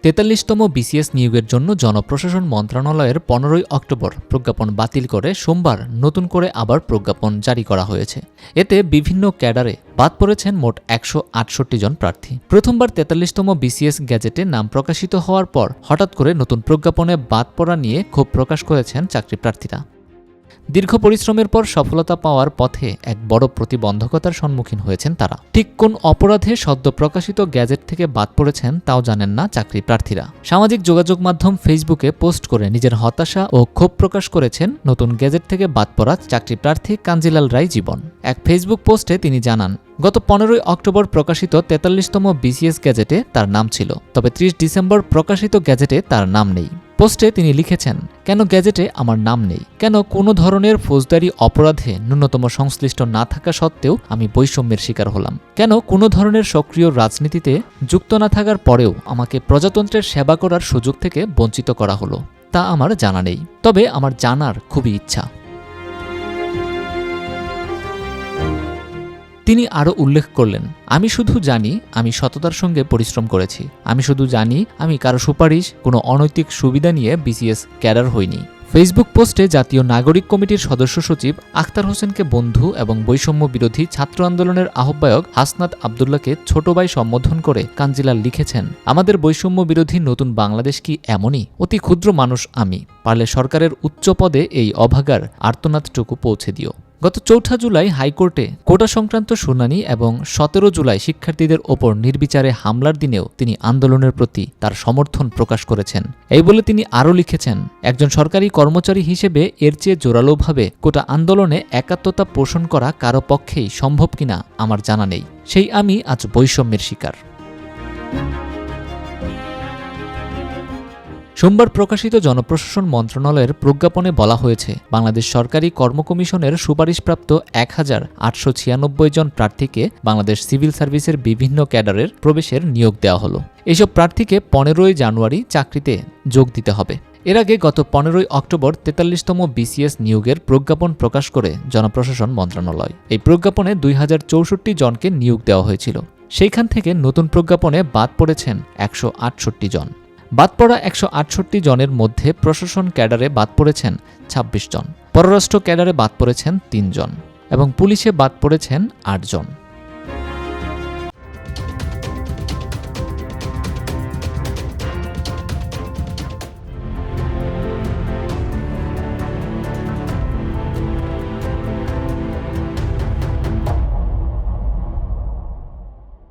৪৩তম BCS নিয়োগের জন্য জনপ্রশাসন মন্ত্রণালয়ের ১৫ই অক্টোবর প্রজ্ঞাপন বাতিল করে সোমবার নতুন করে আবার প্রজ্ঞাপন জারি করা হয়েছে। এতে বিভিন্ন ক্যাডারে বাদ পড়েছেন মোট ১৬৮ জন প্রার্থী। প্রথমবার ৪৩তম বিসিএস গ্যাজেটে নাম প্রকাশিত হওয়ার পর হঠাৎ করে নতুন প্রজ্ঞাপনে বাদ পড়া নিয়ে ক্ষোভ প্রকাশ করেছেন চাকরি প্রার্থীরা। দীর্ঘ পরিশ্রমের পর সফলতা পাওয়ার পথে এক বড় প্রতিবন্ধকতার সম্মুখীন হয়েছেন তারা। ঠিক কোন অপরাধে সদ্য প্রকাশিত গ্যাজেট থেকে বাদ পড়েছেন তাও জানেন না চাকরি প্রার্থীরা। সামাজিক যোগাযোগ মাধ্যম ফেসবুকে পোস্ট করে নিজের হতাশা ও ক্ষোভ প্রকাশ করেছেন নতুন গ্যাজেট থেকে বাদ পড়া চাকরি প্রার্থী কাঞ্জিলাল রায় জীবন। এক ফেসবুক পোস্টে তিনি জানান, গত ১৫ই অক্টোবর প্রকাশিত ৪৩তম বিসিএস গ্যাজেটে তার নাম ছিল, তবে ৩০ ডিসেম্বর প্রকাশিত গ্যাজেটে তার নাম নেই। পোস্টে তিনি লিখেছেন, কেন গ্যাজেটে আমার নাম নেই? কেন কোনো ধরনের ফৌজদারি অপরাধে ন্যূনতম সংশ্লিষ্ট না থাকা সত্ত্বেও আমি বৈষম্যের শিকার হলাম? কেন কোনো ধরনের সক্রিয় রাজনীতিতে যুক্ত না থাকার পরেও আমাকে প্রজাতন্ত্রের সেবা করার সুযোগ থেকে বঞ্চিত করা হলো? তা আমার জানা নেই, তবে আমার জানার খুবই ইচ্ছা। তিনি আরও উল্লেখ করলেন, আমি শুধু জানি আমি সততার সঙ্গে পরিশ্রম করেছি। আমি শুধু জানি আমি কারো সুপারিশ, কোনো অনৈতিক সুবিধা নিয়ে বিসিএস ক্যাডার হইনি। ফেসবুক পোস্টে জাতীয় নাগরিক কমিটির সদস্য সচিব আখতার হোসেনকে বন্ধু এবং বৈষম্য বিরোধী ছাত্র আন্দোলনের আহ্বায়ক হাসনাত আবদুল্লাহকে ছোট ভাই সম্বোধন করে কাঞ্জিলাল লিখেছেন, আমাদের বৈষম্য বিরোধী নতুন বাংলাদেশ কি এমনই? অতি ক্ষুদ্র মানুষ আমি, পারলে সরকারের উচ্চ পদে এই অভাগার আর্তনাদটুকু পৌঁছে দিও। গত ৪ জুলাই হাইকোর্টে কোটা সংক্রান্ত শুনানি এবং ১৭ জুলাই শিক্ষার্থীদের ওপর নির্বিচারে হামলার দিনেও তিনি আন্দোলনের প্রতি তার সমর্থন প্রকাশ করেছেন। এই বলে তিনি আরও লিখেছেন, একজন সরকারি কর্মচারী হিসেবে এর চেয়ে জোরালোভাবে কোটা আন্দোলনে একাত্মতা পোষণ করা কারো পক্ষেই সম্ভব কিনা আমার জানা নেই। সেই আমি আজ বৈষম্যের শিকার। সোমবার প্রকাশিত জনপ্রশাসন মন্ত্রণালয়ের প্রজ্ঞাপনে বলা হয়েছে, বাংলাদেশ সরকারি কর্ম কমিশনের সুপারিশপ্রাপ্ত ১,৮৯৬ জন প্রার্থীকে বাংলাদেশ সিভিল সার্ভিসের বিভিন্ন ক্যাডারের প্রবেশের নিয়োগ দেওয়া হলো। এসব প্রার্থীকে ১৫ই জানুয়ারি চাকরিতে যোগ দিতে হবে। এর আগে গত ১৫ই অক্টোবর ৪৩তম বিসিএস নিয়োগের প্রজ্ঞাপন প্রকাশ করে জনপ্রশাসন মন্ত্রণালয়। এই প্রজ্ঞাপনে ২০৬৪ জনকে নিয়োগ দেওয়া হয়েছিল। সেইখান থেকে নতুন প্রজ্ঞাপনে বাদ পড়েছেন ১৬৮ জন। বাদ পড়া ১৬৮ জনের মধ্যে প্রশাসন ক্যাডারে বাদ পড়েছেন ২৬ জন, পররাষ্ট্র ক্যাডারে বাদ পড়েছেন ৩ জন এবং পুলিশে বাদ পড়েছেন ৮ জন।